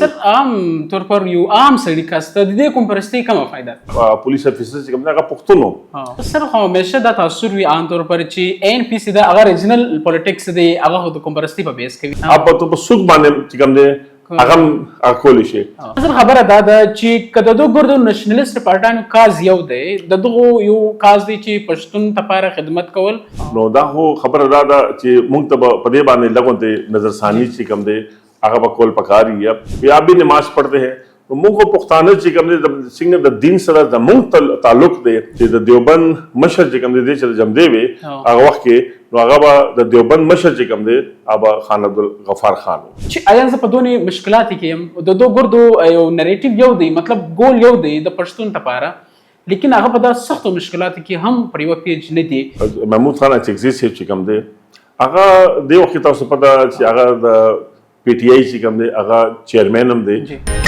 سر عام طور پر یو عام سړي کاسته د دې کوم پرستی کومه فائدہ پولیس افیسر چې کوم دا پښتون سر خو همیشه دا تاثر وی عام طور پر چې ان پی سی دا هغه ریجنل پالیټکس دی هغه د کوم پرستی په بیس کوي اب ته په سوق باندې چې کوم دی هغه اکول شي سر خبره دا ده چې کله د ګردو نېشنلیست پارټانو کاز یو دی دغه یو کاز دی چې پښتون لپاره خدمت کول نو دا هو خبره دا ده چې موږ ته په دې باندې لګون نظر ثانی چې کوم دی هغه په کول پکاري یا بھی نماز پڑھتے ہیں تو موږ کو پښتانه چې کوم دی د څنګه د دین سره د موږ تعلق دی چې د دیوبند مشر چې کوم دی چې جمع دی وي هغه وخت کې نو هغه به د دیوبند مشر چې کوم دی ابا خان عبدالغفار خان چې آیا زه په دونی مشکلات کې يم د دوه ګردو یو نریټیو یو دی مطلب ګول یو دی د پښتون لپاره لیکن هغه په دا سخت مشکلات کې هم پر یو پیج نه دی محمود خان چې کوم دی هغه د وخت تاسو پته چې هغه د پی ټی آی چې کوم دی هغه چیرمن هم دی